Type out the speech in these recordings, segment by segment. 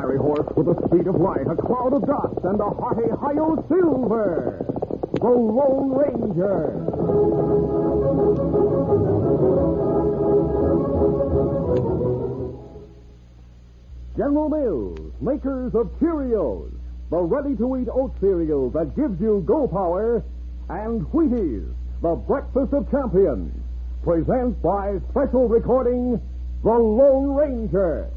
fiery horse with the speed of light, a cloud of dust, and a hearty hi-yo silver. The Lone Ranger. General Mills, makers of Cheerios, the ready-to-eat oat cereal that gives you go power, and Wheaties, the breakfast of champions, present by special recording, The Lone Ranger.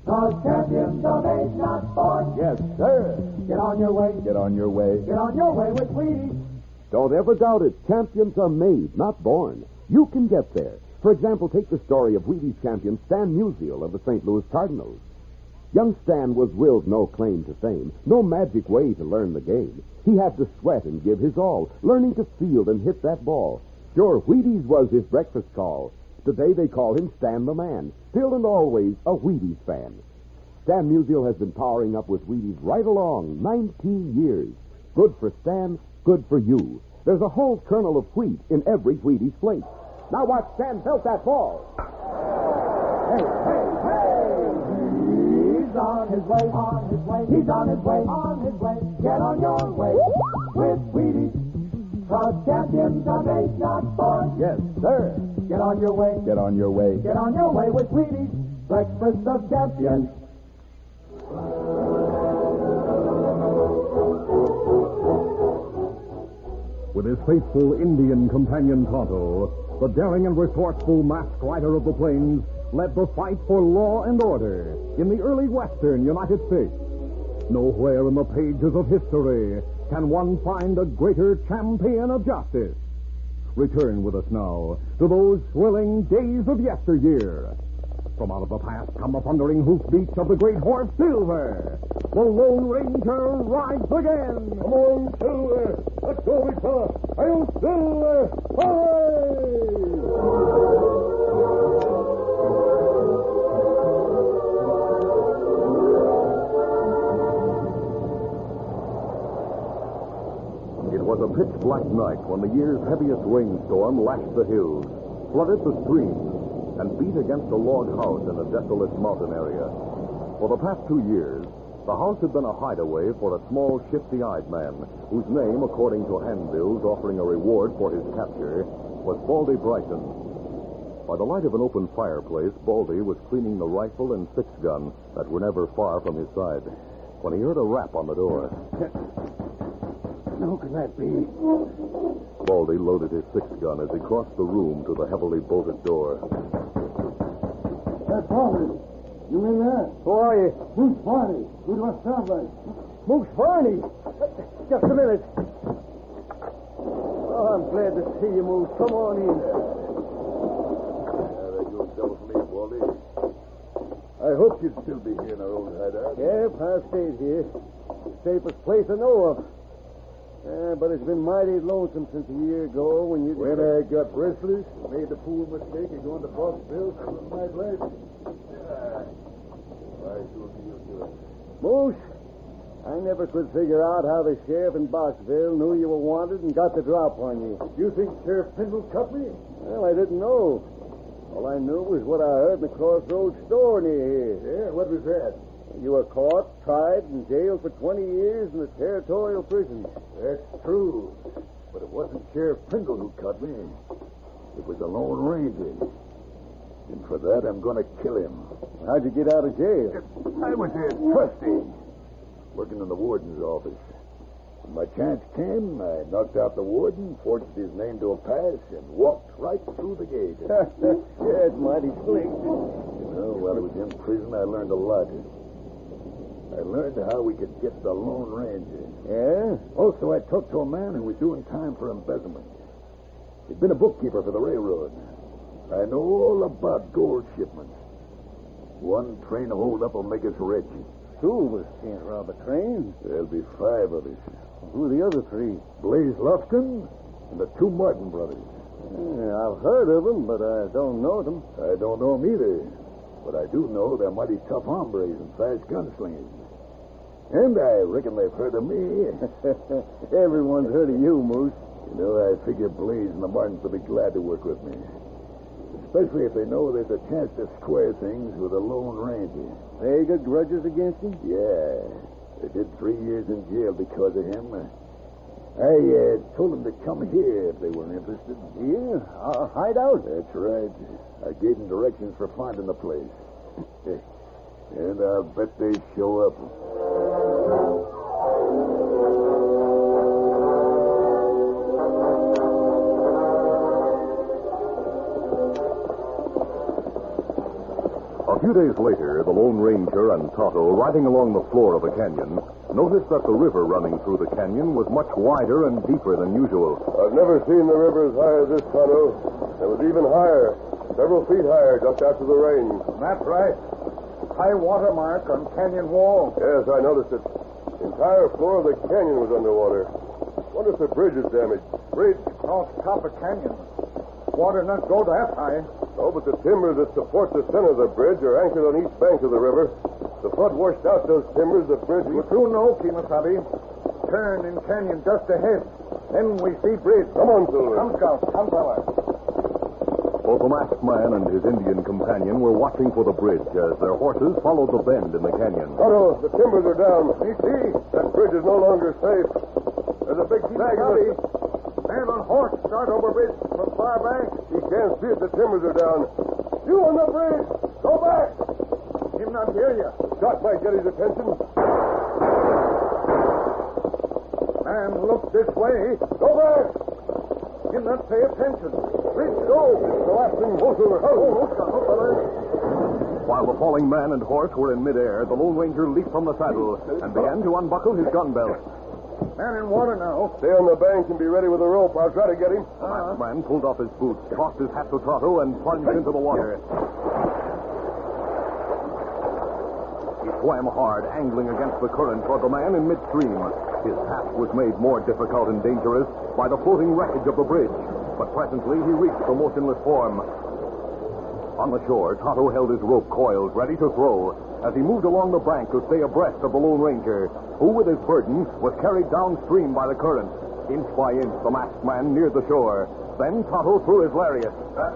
The champions of age not born. Yes, sir. Get on your way. Get on your way. Get on your way with Wheaties. Don't ever doubt it. Champions are made, not born. You can get there. For example, take the story of Wheaties champion Stan Musial of the St. Louis Cardinals. Young Stan was willed no claim to fame, no magic way to learn the game. He had to sweat and give his all, learning to field and hit that ball. Sure, Wheaties was his breakfast call. Today they call him Stan the Man, still and always a Wheaties fan. Stan Musial has been powering up with Wheaties right along, 19 years. Good for Stan, good for you. There's a whole kernel of wheat in every Wheaties plate. Now watch Stan belt that ball. Hey, hey, hey! He's on his way, on his way. He's on his way, on his way. Get on your way with Wheaties. The champions of age not born. Yes, sir. Get on your way. Get on your way. Get on your way with Wheaties. Breakfast of champions. With his faithful Indian companion Tonto, the daring and resourceful masked rider of the plains led the fight for law and order in the early western United States. Nowhere in the pages of history can one find a greater champion of justice. Return with us now to those thrilling days of yesteryear. From out of the past come the thundering hoofbeats of the great horse Silver. The Lone Ranger rides again. Come on, Silver. Let's go, big fella. Hail, Silver. It was a pitch-black night when the year's heaviest rainstorm lashed the hills, flooded the streams, and beat against a log house in a desolate mountain area. For the past 2 years, the house had been a hideaway for a small, shifty-eyed man, whose name, according to handbills offering a reward for his capture, was Baldy Brighton. By the light of an open fireplace, Baldy was cleaning the rifle and six-gun that were never far from his side, when he heard a rap on the door. Who can that be? Baldy loaded his six-gun as he crossed the room to the heavily bolted door. That's Baldy. You in there? Who are you? Moose Barney. Who do I sound like? Moose Barney. Just a minute. Oh, I'm glad to see you, Moose. Come on in. That goes double for me, Baldy. I hoped you'd still be here in our old hideout. Yep, I've stayed here. Safest place I know of. But it's been mighty lonesome since a year ago when you... When I got restless, made the fool mistake of going to Boxville for my life. Why should you do it? Moose, I never could figure out how the sheriff in Boxville knew you were wanted and got the drop on you. You think Sheriff Pendle cut me? Well, I didn't know. All I knew was what I heard in the Crossroads store near here. Yeah, what was that? You were caught, tried, and jailed for 20 years in the territorial prison. That's true. But it wasn't Sheriff Pendle who cut me. It was the Lone Ranger. And for that, I'm going to kill him. How'd you get out of jail? I was a trustee, working in the warden's office. When my chance came, I knocked out the warden, forged his name to a pass, and walked right through the gate. Yeah, it's mighty slick. You know, while I was in prison, I learned a lot. I learned how we could get the Lone Ranger. Yeah? Also, I talked to a man who was doing time for embezzlement. He'd been a bookkeeper for the railroad. I know all about gold shipments. One train hold-up will make us rich. Two of us can't rob a train. There'll be 5 of us. Who are the other 3? Blaze Lufkin and the 2 Martin brothers. Yeah, I've heard of them, but I don't know them. I don't know them either. But I do know they're mighty tough hombres and fast gunslingers. And I reckon they've heard of me. Everyone's heard of you, Moose. You know, I figure Blaze and the Martins will be glad to work with me. Especially if they know there's a chance to square things with a Lone Ranger. They got grudges against him? Yeah. They did 3 years in jail because of him. I told them to come here if they were interested. Here? Our hideout? That's right. I gave them directions for finding the place. And I'll bet they show up. A few days later, the Lone Ranger and Tonto, riding along the floor of the canyon, noticed that the river running through the canyon was much wider and deeper than usual. I've never seen the river as high as this, Tonto. It was even higher, several feet higher just after the rain. That's right. High water mark on canyon wall. Yes, I noticed it. The entire floor of the canyon was underwater. Wonder if the bridge is damaged. Bridge across top of canyon. Water not go that high. Oh, but the timbers that support the center of the bridge are anchored on each bank of the river. The flood washed out those timbers. The bridge... But you know, Kimasabi. Turn in canyon just ahead. Then we see bridge. Come on, Silver. Come, Scout. Come, fella. Both the masked man and his Indian companion were watching for the bridge as their horses followed the bend in the canyon. Tonto, the timbers are down. We see. That bridge is no longer safe. There's a big snag in it. Man on horse start over bridge from far bank. He can't see it. The timbers are down. You on the bridge. Go back. Him not hear you. Shot might get his attention. Man, look this way. Go back. Him not pay attention. Bridge, go. Collapsing both of her. While the falling man and horse were in midair, the Lone Ranger leaped from the saddle and began to unbuckle his gun belt. Man in water now. Stay on the bank and be ready with a rope. I'll try to get him. The masked man pulled off his boots, tossed his hat to Tonto, and plunged into the water. He swam hard, angling against the current toward the man in midstream. His task was made more difficult and dangerous by the floating wreckage of the bridge. But presently he reached the motionless form. On the shore, Tonto held his rope coiled, ready to throw, as he moved along the bank to stay abreast of the Lone Ranger, who, with his burden, was carried downstream by the current. Inch by inch, the masked man neared the shore. Then Tonto threw his lariat. I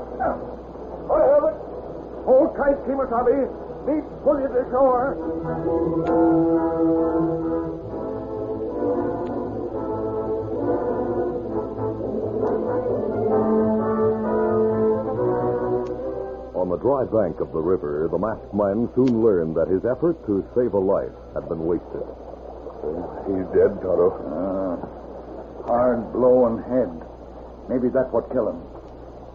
have it. Hold tight, Kimasabi. Leap fully to shore. On the dry bank of the river, the masked man soon learned that his effort to save a life had been wasted. He's dead, Tonto. Hard blow on head. Maybe that's what killed him.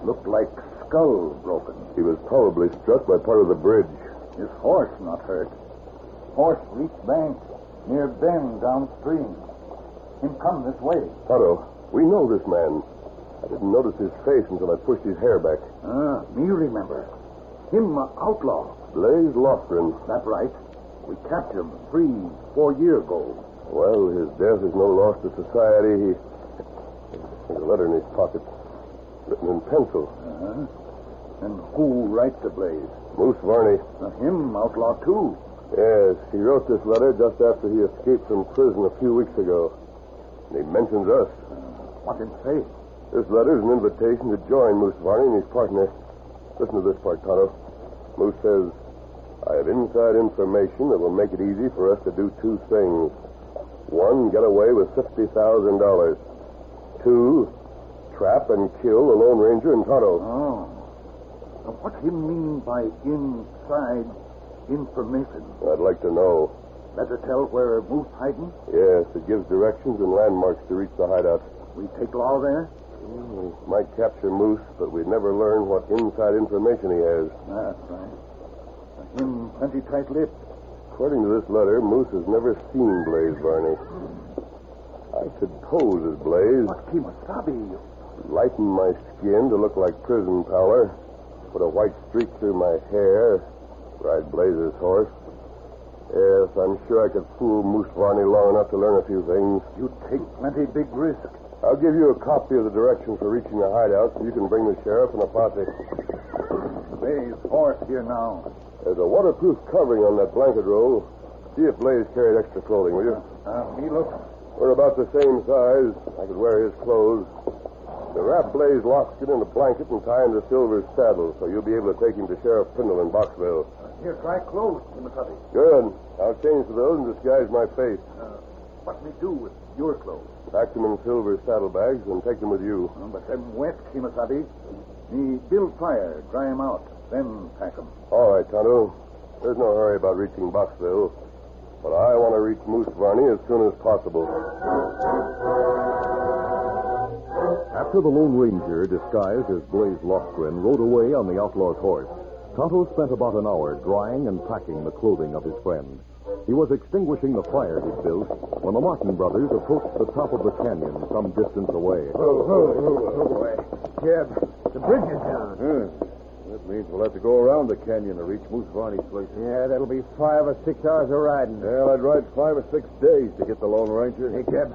Looked like skull broken. He was probably struck by part of the bridge. His horse not hurt. Horse reached bank near bend downstream. Him come this way. Tonto, we know this man. I didn't notice his face until I pushed his hair back. Me remember. Him outlaw. Blaze Lofgren. That right. We captured him 3-4 years ago. Well, his death is no loss to society. There's a letter in his pocket, written in pencil. And who writes the Blaze? Moose Varney. Him outlaw, too. Yes, he wrote this letter just after he escaped from prison a few weeks ago. And he mentions us. What did he say? This letter is an invitation to join Moose Varney and his partner. Listen to this part, Tonto. Moose says, I have inside information that will make it easy for us to do 2 things. 1, get away with $50,000. 2, trap and kill the Lone Ranger and Tonto. Oh. Now, what do you mean by inside information? I'd like to know. Better tell where Moose hiding? Yes, it gives directions and landmarks to reach the hideout. We take law there? We might capture Moose, but we'd never learn what inside information he has. That's right. Him plenty tight-lipped. According to this letter, Moose has never seen Blaze Varney. I could pose as Blaze. But Kimasabi, Lighten my skin to look like prison pallor. Put a white streak through my hair. Ride Blaze's horse. Yes, I'm sure I could fool Moose Varney long enough to learn a few things. you take plenty big risk. I'll give you a copy of the directions for reaching the hideout so you can bring the sheriff and a posse. Blaze horse here now. There's a waterproof covering on that blanket roll. See if Blaze carried extra clothing, will you? Me look. We're about the same size. I could wear his clothes. Wrap Blaze Lofton in a blanket and tie him to Silver's saddle so you'll be able to take him to Sheriff Prindle in Boxville. Here's dry clothes, Timothy. Good. I'll change to those and disguise my face. What me do with your clothes? Pack them in Silver's saddlebags and take them with you. But them wet, Kimasabi. Me build fire, dry 'em out, then pack 'em. All right, Tonto. There's no hurry about reaching Boxville, but I want to reach Moose Varney as soon as possible. After the Lone Ranger, disguised as Blaze Lofgren, rode away on the outlaw's horse, Tonto spent about an hour drying and packing the clothing of his friend. He was extinguishing the fire he'd built when the Martin brothers approached the top of the canyon some distance away. Jeb, the bridge is down. That means we'll have to go around the canyon to reach Moose Varney's place. Yeah, that'll be 5 or 6 hours of riding. Well, I'd ride 5 or 6 days to get the Lone Ranger. Hey, Jeb,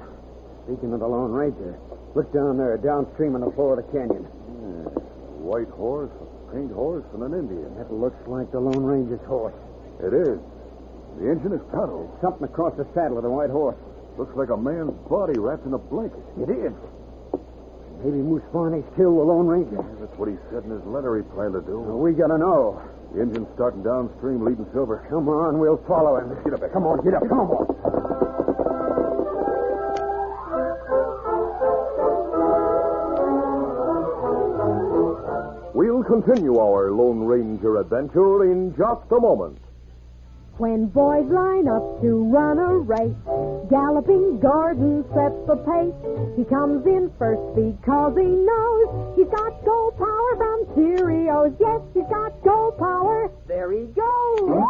speaking of the Lone Ranger, look down there, downstream on the floor of the canyon. White horse, a paint horse, and an Indian. That looks like the Lone Ranger's horse. It is. The engine is Tonto. Something across the saddle of the white horse. Looks like a man's body wrapped in a blanket. It is. Maybe Moose Varney's killed the Lone Ranger. That's what he said in his letter he planned to do. We gotta know. The engine's starting downstream, leading Silver. Come on, we'll follow him. Get up there. Come on, get up. Come on. We'll continue our Lone Ranger adventure in just a moment. When boys line up to run a race, galloping Gordon sets the pace. He comes in first because he knows he's got go power from Cheerios. Yes, he's got go power. There he goes.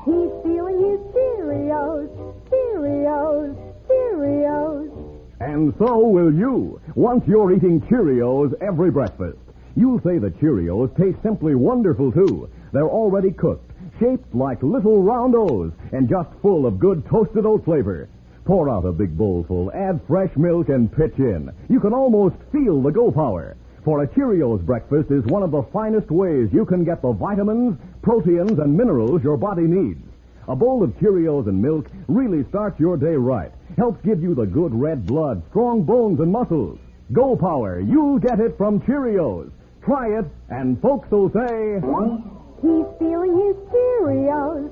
He's feeling his Cheerios, Cheerios, Cheerios. And so will you, once you're eating Cheerios every breakfast. You'll say the Cheerios taste simply wonderful, too. They're already cooked, shaped like little round O's, and just full of good toasted oat flavor. Pour out a big bowlful, add fresh milk, and pitch in. You can almost feel the go power. For a Cheerios breakfast is one of the finest ways you can get the vitamins, proteins, and minerals your body needs. A bowl of Cheerios and milk really starts your day right. Helps give you the good red blood, strong bones, and muscles. Go power, you'll get it from Cheerios. Try it, and folks will say... He's feeling his Cheerios.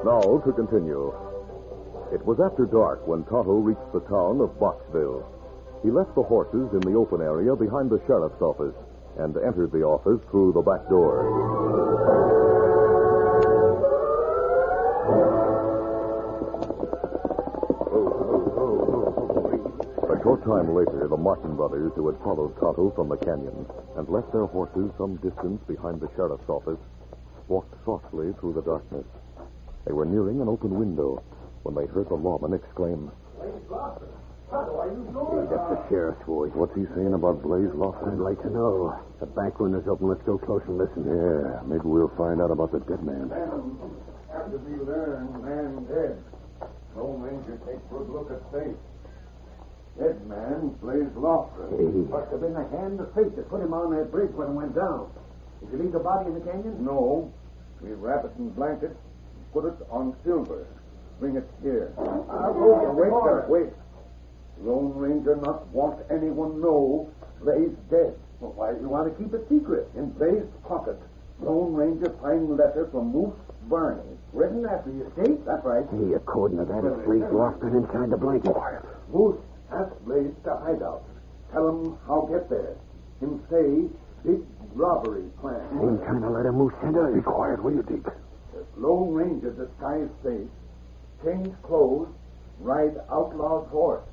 Now to continue. It was after dark when Tonto reached the town of Boxville. He left the horses in the open area behind the sheriff's office and entered the office through the back door. A short time later, the Martin brothers, who had followed Tonto from the canyon and left their horses some distance behind the sheriff's office, walked softly through the darkness. They were nearing an open window when they heard the lawman exclaim, Hey, that's the sheriff's voice. What's he saying about Blaze Lofton? I'd like to know. The back window's open. Let's go close and listen. Yeah, maybe we'll find out about the dead man. After we learn man dead, Lone Ranger takes a good look at face. Dead man, Blaze Lofton. Hey. Must have been the hand of fate that put him on that bridge when it went down. Did you leave the body in the canyon? No. We wrap it in blankets and put it on Silver. Bring it here. I'll go. Wait. Lone Ranger not want anyone know Blaze dead. Well, why do you want to keep it secret? In Blaze's pocket, Lone Ranger find letter from Moose Varney. Written after you escape? That's right. Hey, according to that, it's Blaze Lofton inside the blanket. Moose ask Blaze to hide out. Tell him how get there. Him say big robbery plan. Ain't trying to let a moose enter. Be quiet, will you, Deke? Lone Ranger disguise face, change clothes, ride outlaw's horse.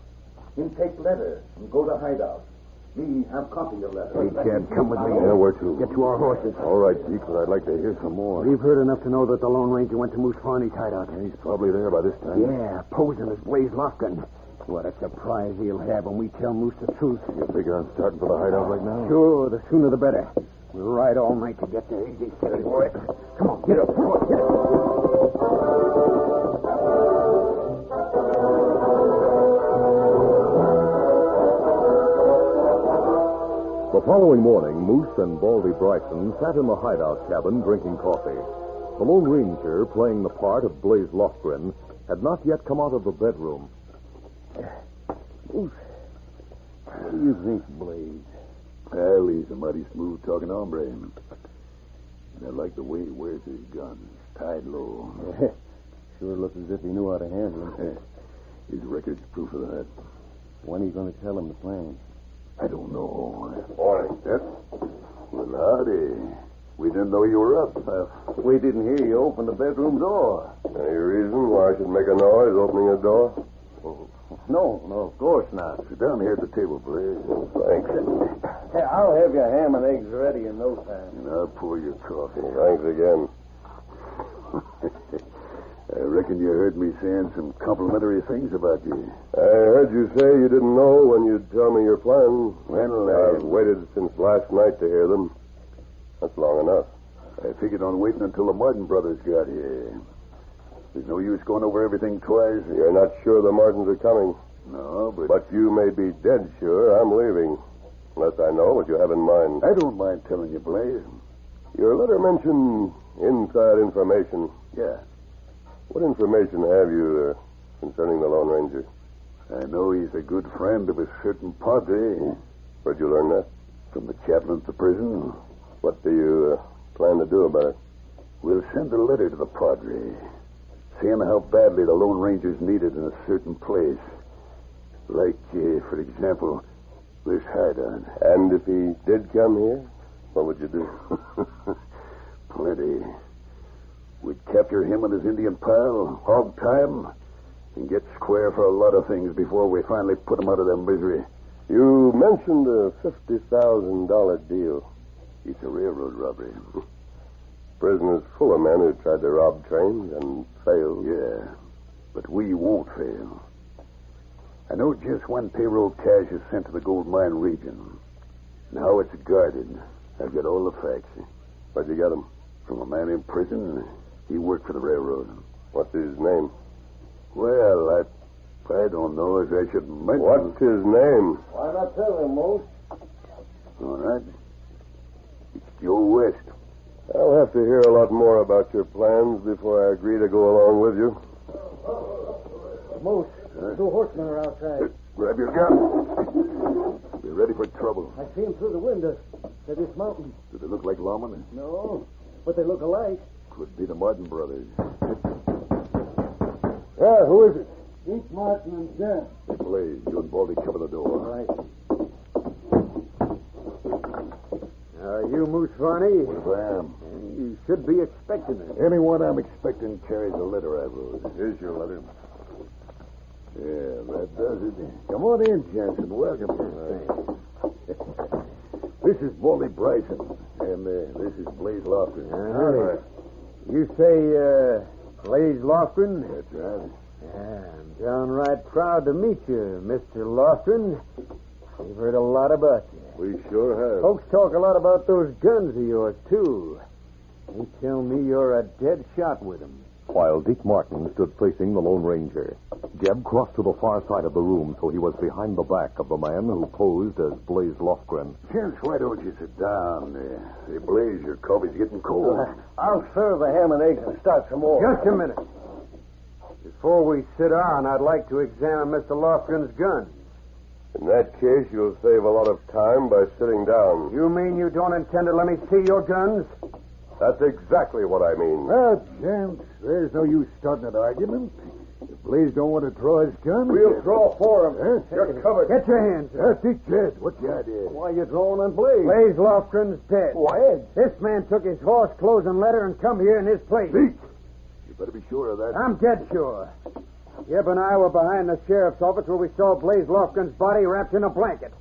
Him take letter and go to hideout. Me have copy of letter. Hey, Jed, come with me. Yeah, where to? Get to our horses. All right, Deke, but I'd like to hear some more. We've heard enough to know that the Lone Ranger went to Moose Varney's hideout. He's probably there by this time. Yeah, posing as Blaze Lofton. What a surprise he'll have when we tell Moose the truth. You figure on starting for the hideout right now? Sure, the sooner the better. We'll ride all night to get there. Easy, steady, boy. Come on, get up. Come on, get up. The following morning, Moose and Baldy Bryson sat in the hideout cabin drinking coffee. The Lone Ranger, playing the part of Blaze Lofgren, had not yet come out of the bedroom. What do you think, Blaze? Well, he's a mighty smooth-talking hombre. And I like the way he wears his guns, tied low. Sure looks as if he knew how to handle them. His record's proof of that. When are you going to tell him the plan? I don't know. Morning. Yep. Well, howdy. We didn't know you were up. We didn't hear you open the bedroom door. Any reason why I should make a noise opening a door? No, of course not. Sit down here at the table, Blaze. Thanks. Hey, I'll have your ham and eggs ready in no time. And I'll pour your coffee. Thanks again. I reckon you heard me saying some complimentary things about you. I heard you say you didn't know when you'd tell me your plans. Well, I've waited since last night to hear them. That's long enough. I figured on waiting until the Martin brothers got here. There's no use going over everything twice. You're not sure the Martins are coming. No, But you may be dead sure I'm leaving. Unless I know what you have in mind. I don't mind telling you, Blaze. Your letter mentioned inside information. Yeah. What information have you concerning the Lone Ranger? I know he's a good friend of a certain padre. Where'd you learn that? From the chaplain at the prison. What do you plan to do about it? We'll send a letter to the padre, saying how badly the Lone Ranger's needed in a certain place. Like, for example, this hideout. And if he did come here, what would you do? Plenty. We'd capture him and his Indian pal, hog tie him, and get square for a lot of things before we finally put him out of their misery. You mentioned a $50,000 deal. It's a railroad robbery. Prisoners full of men who tried to rob trains and failed. Yeah, but we won't fail. I know just when payroll cash is sent to the gold mine region and how it's guarded. I've got all the facts. Where'd you get them? From a man in prison. He worked for the railroad. What's his name? Well, I don't know if I should mention... What's his name? Why not tell him, Moose? All right. It's Joe West. I'll have to hear a lot more about your plans before I agree to go along with you. Moose, two horsemen are outside. Grab your gun. Be ready for trouble. I see them through the window. They're dismounting. Do they look like lawmen? No, but they look alike. Could be the Martin brothers. Yeah, who is it? Deke Martin and Jen. Hey, Blaze, you and Baldy cover the door. All right. You, Moose Varney? Yes, I am. You should be expecting it. Anyone I'm expecting carries a letter I wrote. Here's your letter. Yeah, that does it. Come on in, Jensen. Welcome. This is Baldy Bryson, and this is Blaze Lofgren. Howdy. You say, Blaze Lofgren? That's right. I'm downright proud to meet you, Mr. Lofgren. We've heard a lot about you. We sure have. Folks talk a lot about those guns of yours, too. They tell me you're a dead shot with them. While Deke Martin stood facing the Lone Ranger, Jeb crossed to the far side of the room so he was behind the back of the man who posed as Blaze Lofgren. Gents, why don't you sit down? Say, Blaze, your coffee's getting cold. I'll serve the ham and eggs and start some more. Just a minute. Before we sit down, I'd like to examine Mr. Lofgren's gun. In that case, you'll save a lot of time by sitting down. You mean you don't intend to let me see your guns? That's exactly what I mean. Well, gents, there's no use starting an argument. If Blaze don't want to draw his gun... We'll draw for him. Huh? You're covered. Get your hands up. That's it, Jed. What's the idea? Why are you drawing on Blaze? Blaze Lofgren's dead. What? This man took his horse, clothes, and letter and come here in his place. Deke, you better be sure of that. I'm dead sure. Jeb and I were behind the sheriff's office where we saw Blaze Lofgren's body wrapped in a blanket.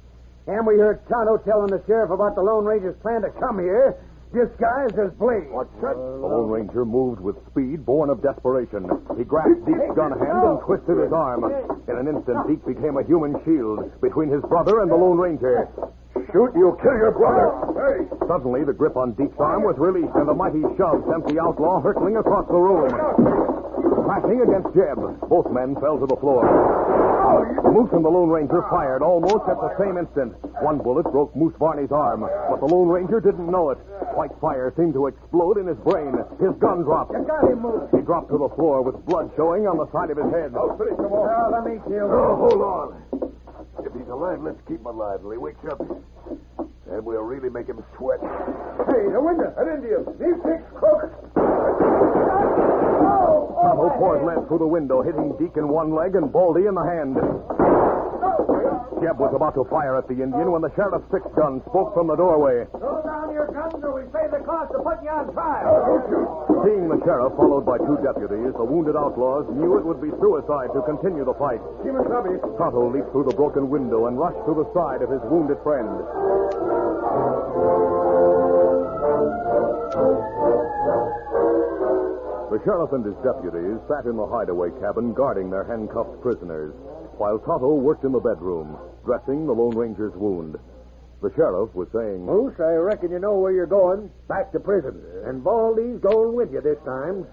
And we heard Tonto telling the sheriff about the Lone Ranger's plan to come here, disguised as Blaze. What's that? The Lone Ranger moved with speed born of desperation. He grasped Deke's gun hand and twisted his arm. In an instant, Deke became a human shield between his brother and the Lone Ranger. Shoot, you'll kill your brother. Hey! Suddenly, the grip on Deke's arm was released, and a mighty shove sent the outlaw hurtling across the room. Crashing against Jeb, both men fell to the floor. Moose and the Lone Ranger fired almost at the same instant. One bullet broke Moose Varney's arm, but the Lone Ranger didn't know it. White fire seemed to explode in his brain. His gun dropped. You got him, Moose. He dropped to the floor with blood showing on the side of his head. Finish him off. Now, let me kill him. Oh, hold on. If he's alive, let's keep him alive till he wakes up. And we'll really make him sweat. Hey, the window. An Indian. These six crooks. Tonto poured lead through the window, hitting Deke in one leg and Baldy in the hand. Jeb was about to fire at the Indian when the sheriff's fixed gun spoke from the doorway. Throw down your guns or we pay the cost of putting you on trial. Seeing the sheriff, followed by two deputies, the wounded outlaws knew it would be suicide to continue the fight. Give us Robbie. Tonto leaped through the broken window and rushed to the side of his wounded friend. The sheriff and his deputies sat in the hideaway cabin guarding their handcuffed prisoners, while Tonto worked in the bedroom, dressing the Lone Ranger's wound. The sheriff was saying, Moose, I reckon you know where you're going. Back to prison. And Baldy's going with you this time.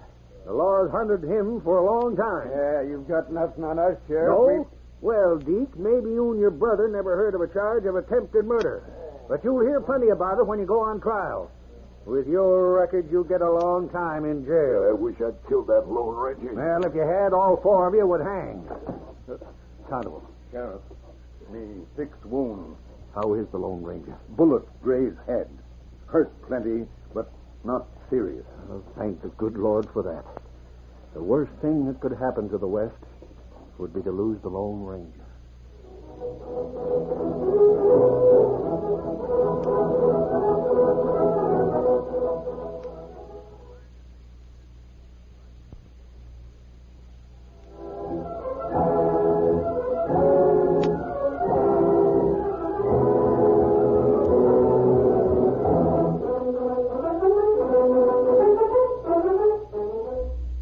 The law's hunted him for a long time. Yeah, you've got nothing on us, Sheriff. No? Well, Deke, maybe you and your brother never heard of a charge of attempted murder. But you'll hear plenty about it when you go on trial. With your record, you'll get a long time in jail. I wish I'd killed that Lone Ranger. Well, if you had, all four of you would hang. Tonto. Sheriff, me 6 wounds. How is the Lone Ranger? Bullet grazed head. Hurt plenty, but not serious. Well, thank the good Lord for that. The worst thing that could happen to the West would be to lose the Lone Ranger.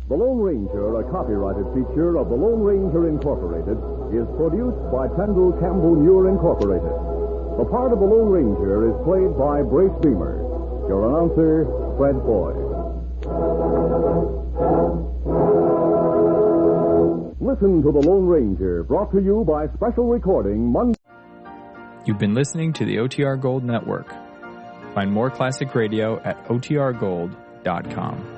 The Lone Ranger, a copyrighted feature of the Lone Ranger Incorporated, is produced by Pendle Campbell Muir Incorporated. The part of the Lone Ranger is played by Brace Beamer. Your announcer, Fred Boyd. Listen to The Lone Ranger, brought to you by special recording Monday. You've been listening to the OTR Gold Network. Find more classic radio at otrgold.com.